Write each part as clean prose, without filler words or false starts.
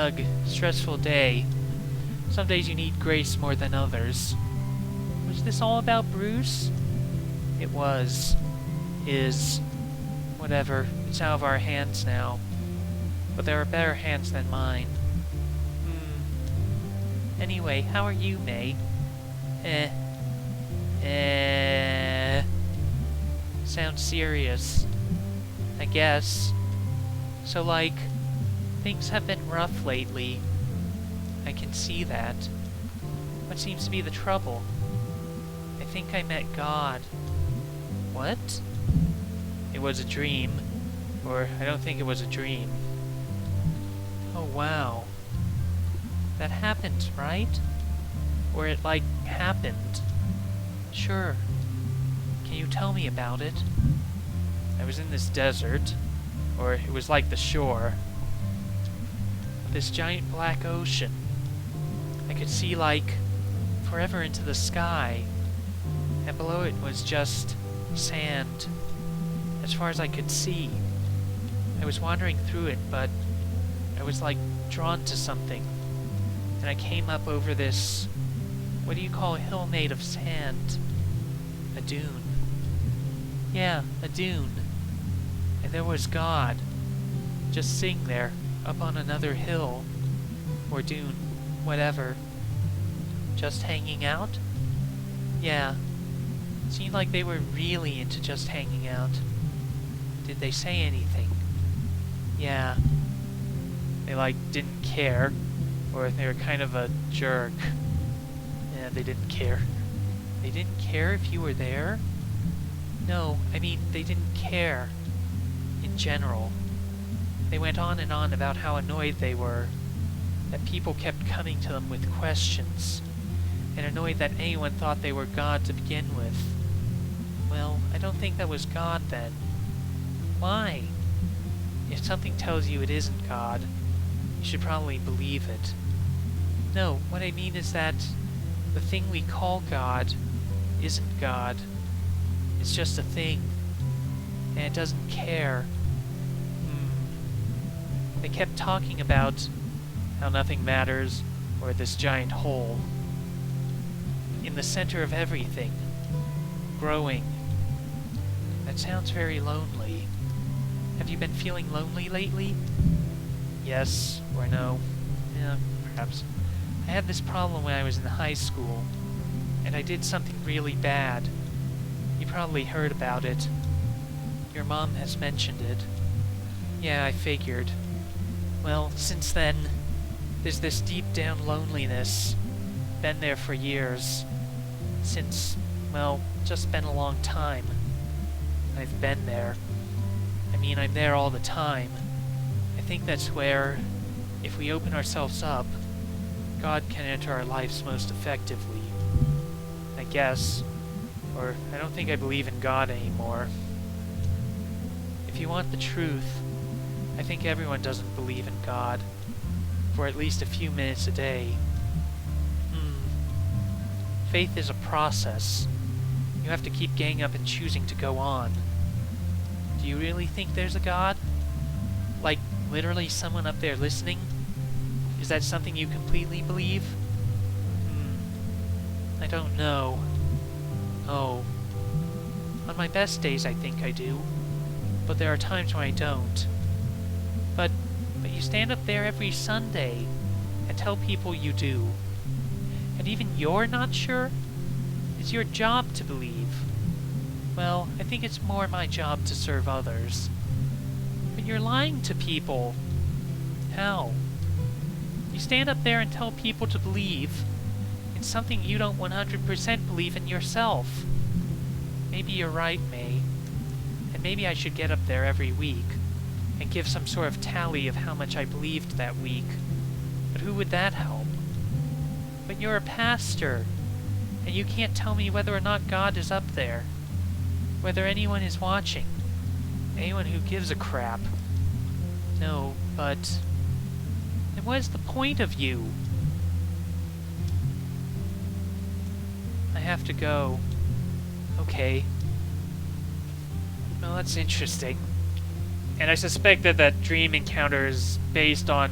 Ugh, stressful day. Some days you need grace more than others. Was this all about Bruce? It was. Is. Whatever. It's out of our hands now. But there are better hands than mine. Anyway, how are you, May? Sounds serious. I guess. So, like, things have been rough lately. I can see that. What seems to be the trouble? I think I met God. What? It was a dream. Or, I don't think it was a dream. Oh, wow. That happened, right? Or it, like, happened. Sure. Can you tell me about it? I was in this desert. Or it was like the shore. This giant black ocean. I could see, like, forever into the sky. And below it was just sand. As far as I could see. I was wandering through it, but I was, like, drawn to something. And I came up over this, what do you call a hill made of sand? A dune. Yeah, a dune. And there was God, just sitting there, up on another hill, or dune, whatever. Just hanging out? Yeah. Seemed like they were really into just hanging out. Did they say anything? Yeah. They, like, didn't care. Or they were kind of a jerk. Yeah, they didn't care. They didn't care if you were there? No, I mean, they didn't care. In general. They went on and on about how annoyed they were. That people kept coming to them with questions. And annoyed that anyone thought they were God to begin with. Well, I don't think that was God then. Why? If something tells you it isn't God, you should probably believe it. No, what I mean is that the thing we call God isn't God. It's just a thing. And it doesn't care. They kept talking about how nothing matters, or this giant hole. In the center of everything. Growing. That sounds very lonely. Have you been feeling lonely lately? Yes, or no. Yeah, perhaps. I had this problem when I was in high school, and I did something really bad. You probably heard about it. Your mom has mentioned it. Yeah, I figured. Well, since then, there's this deep down loneliness. Been there for years. Since, well, just been a long time. I've been there. I mean, I'm there all the time. I think that's where, if we open ourselves up, God can enter our lives most effectively. I guess. Or, I don't think I believe in God anymore. If you want the truth, I think everyone doesn't believe in God. For at least a few minutes a day. Faith is a process. You have to keep getting up and choosing to go on. Do you really think there's a God? Like, literally someone up there listening? Is that something you completely believe? I don't know. Oh. On my best days, I think I do. But there are times when I don't. But you stand up there every Sunday and tell people you do. And even you're not sure? It's your job to believe. Well, I think it's more my job to serve others. But you're lying to people. How? You stand up there and tell people to believe in something you don't 100% believe in yourself. Maybe you're right, May. And maybe I should get up there every week and give some sort of tally of how much I believed that week. But who would that help? But you're a pastor, and you can't tell me whether or not God is up there. Whether anyone is watching. Anyone who gives a crap. No, but... then what is the point of you? I have to go. Okay. Well, that's interesting. And I suspect that that dream encounter is based on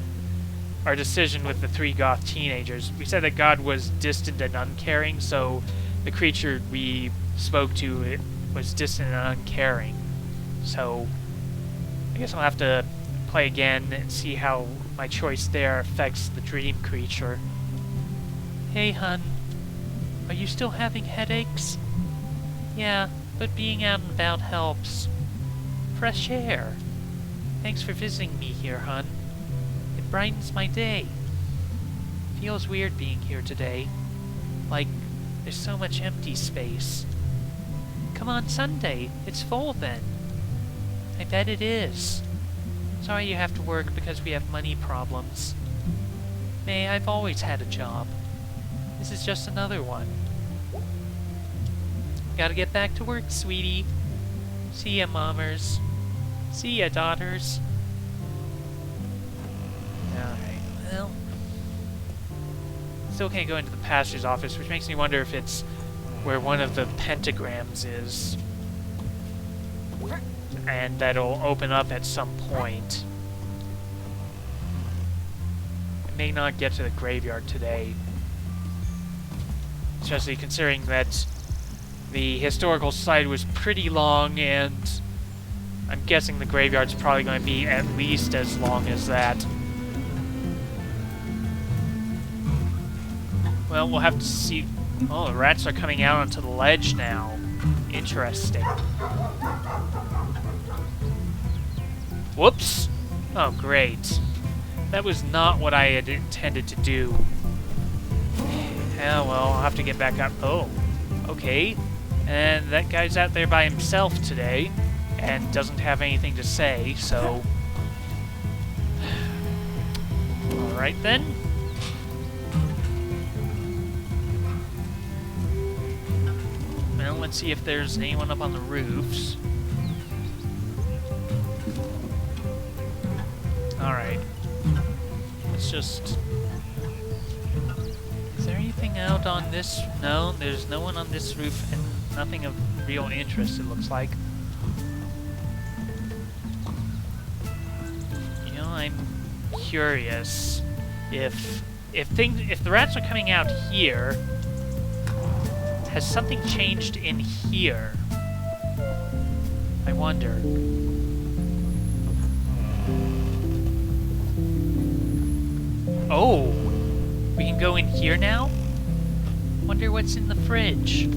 our decision with the 3 goth teenagers. We said that God was distant and uncaring, so the creature we spoke to was distant and uncaring. So I guess I'll have to play again and see how my choice there affects the dream creature. Hey, hun. Are you still having headaches? Yeah, but being out and about helps. Fresh air. Thanks for visiting me here, hun. It brightens my day. Feels weird being here today. Like, there's so much empty space. Come on Sunday. It's full then. I bet it is. Sorry you have to work because we have money problems. May, I've always had a job. This is just another one. Gotta get back to work, sweetie. See ya, mommers. See ya, daughters. Alright, well... Still can't go into the pastor's office, which makes me wonder if it's where one of the pentagrams is. And that'll open up at some point. I may not get to the graveyard today. Especially considering that the historical site was pretty long, and I'm guessing the graveyard's probably going to be at least as long as that. Well, we'll have to see... Oh, the rats are coming out onto the ledge now. Interesting. Whoops! Oh, great. That was not what I had intended to do. Yeah, well, I'll have to get back up. Oh, okay. And that guy's out there by himself today, and doesn't have anything to say, so... Alright then. Well, let's see if there's anyone up on the roofs. Alright. Let's just... Is there anything out on this? No, there's no one on this roof, and nothing of real interest, it looks like. You know, I'm curious if the rats are coming out here, has something changed in here? I wonder. Oh! We can go in here now? Wonder what's in the fridge.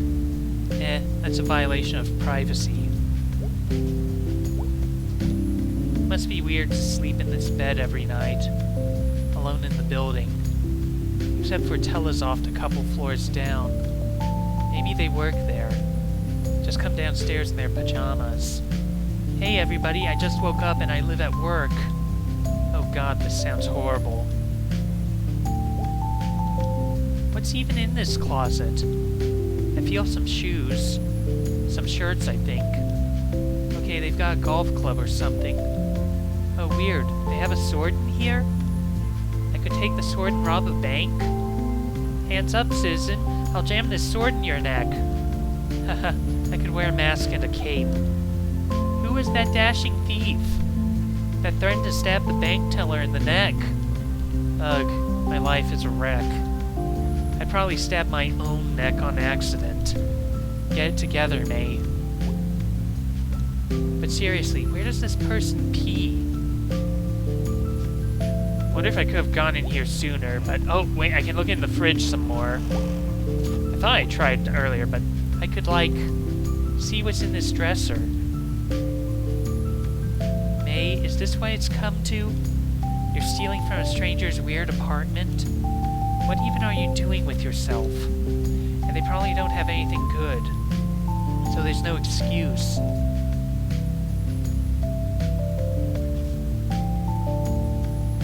That's a violation of privacy. Must be weird to sleep in this bed every night, alone in the building. Except for Telesoft a couple floors down. Maybe they work there. Just come downstairs in their pajamas. Hey everybody, I just woke up and I live at work. Oh god, this sounds horrible. What's even in this closet? I feel some shoes. Some shirts, I think. Okay, they've got a golf club or something. Oh, weird. They have a sword in here? I could take the sword and rob a bank? Hands up, citizen. I'll jam this sword in your neck. Haha, I could wear a mask and a cape. Who was that dashing thief that threatened to stab the bank teller in the neck? Ugh, my life is a wreck. I'd probably stab my own neck on accident. Get it together, May. But seriously, where does this person pee? Wonder if I could have gone in here sooner, but... Oh, wait, I can look in the fridge some more. I thought I tried earlier, but I could, like, see what's in this dresser. May, is this what it's come to? You're stealing from a stranger's weird apartment? What even are you doing with yourself? And they probably don't have anything good. So there's no excuse.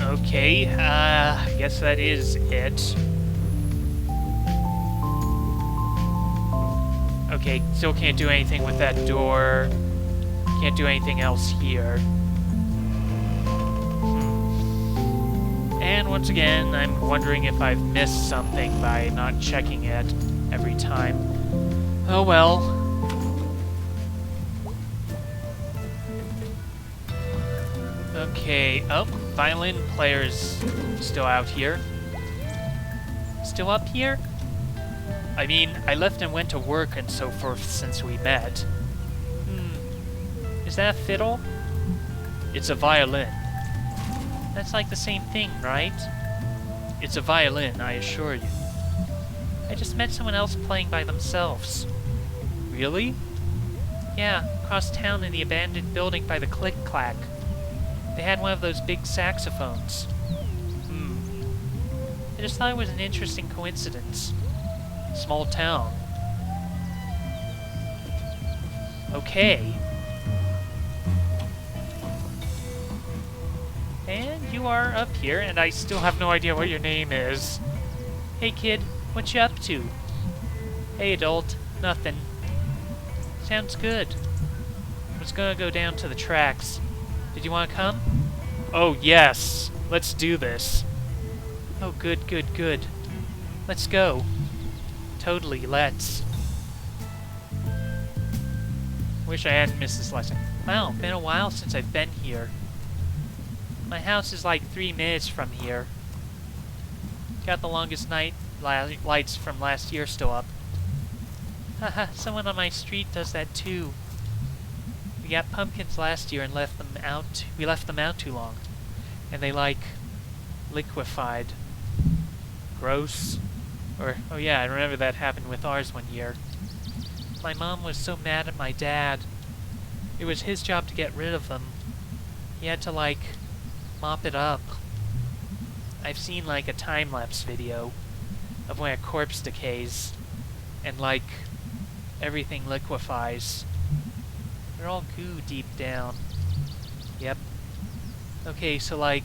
Okay, I guess that is it. Okay, still can't do anything with that door. Can't do anything else here. And once again, I'm wondering if I've missed something by not checking it every time. Oh well. Okay, oh. Violin player's still out here. Still up here? I mean, I left and went to work and so forth since we met. Is that a fiddle? It's a violin. That's like the same thing, right? It's a violin, I assure you. I just met someone else playing by themselves. Really? Yeah, across town in the abandoned building by the Click-Clack. They had one of those big saxophones. I just thought it was an interesting coincidence. Small town. Okay. And you are up here, and I still have no idea what your name is. Hey kid, what you up to? Hey adult, nothing. Sounds good. I was gonna go down to the tracks. Did you want to come? Oh yes, let's do this. Oh good, good, good. Let's go. Totally, let's. Wish I hadn't missed this lesson. Wow, been a while since I've been here. My house is like 3 minutes from here. Got the longest night lights from last year still up. Haha, someone on my street does that too. We got pumpkins last year and left them out. We left them out too long. And they like liquefied. Gross. Or, oh yeah, I remember that happened with ours one year. My mom was so mad at my dad. It was his job to get rid of them. He had to, like, mop it up. I've seen, like, a time-lapse video of when a corpse decays and, like, everything liquefies. They're all goo deep down. Yep. Okay, so, like,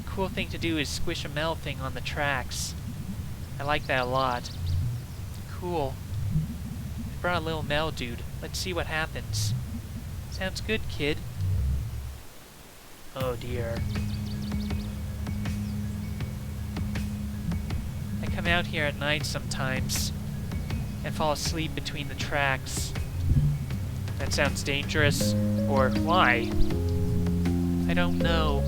cool thing to do is squish a metal thing on the tracks. I like that a lot. Cool. I brought a little metal dude. Let's see what happens. Sounds good, kid. Oh dear. I come out here at night sometimes and fall asleep between the tracks. That sounds dangerous. Or why? I don't know.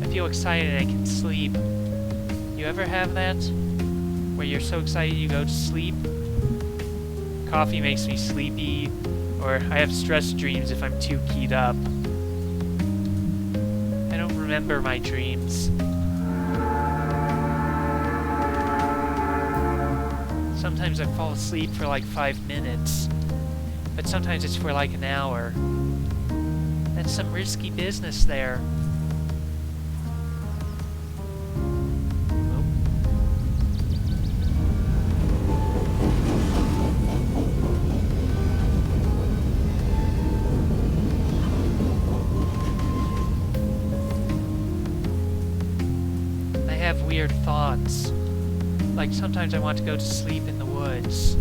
I feel excited I can sleep. You ever have that? Where you're so excited you go to sleep? Coffee makes me sleepy, or I have stress dreams if I'm too keyed up. I don't remember my dreams. Sometimes I fall asleep for like 5 minutes, but sometimes it's for like an hour. That's some risky business there. Weird thoughts. Like sometimes I want to go to sleep in the woods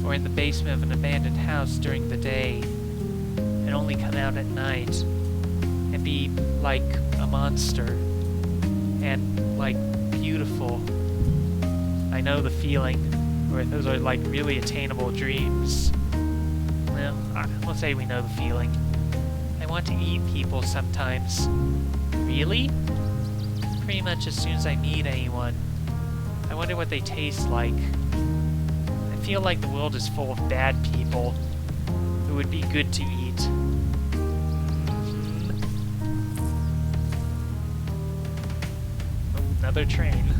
or in the basement of an abandoned house during the day and only come out at night and be like a monster and like beautiful. I know the feeling, or those are like really attainable dreams. Well, we'll say we know the feeling. I want to eat people sometimes. Really? Pretty much as soon as I meet anyone. I wonder what they taste like. I feel like the world is full of bad people who would be good to eat. Oh, another train.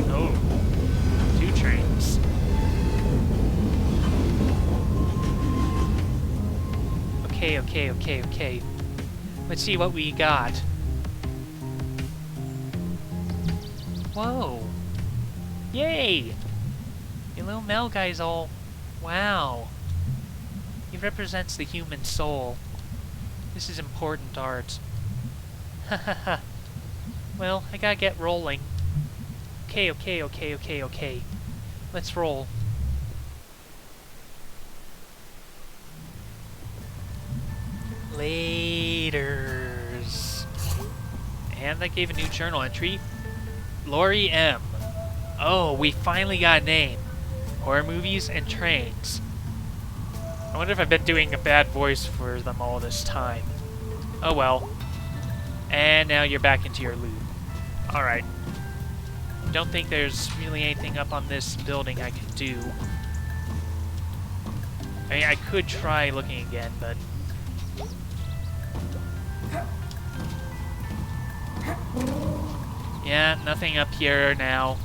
Oh, 2 trains. Okay. Let's see what we got. Whoa! Yay! Your little Mel guy's all... Wow! He represents the human soul. This is important art. Hahaha. Well, I gotta get rolling. Okay. Let's roll. Laters. And that gave a new journal entry. Lori M. Oh, we finally got a name. Horror movies and trains. I wonder if I've been doing a bad voice for them all this time. Oh well. And now you're back into your loot. Alright. Don't think there's really anything up on this building I can do. I mean, I could try looking again, but... yeah, nothing up here now.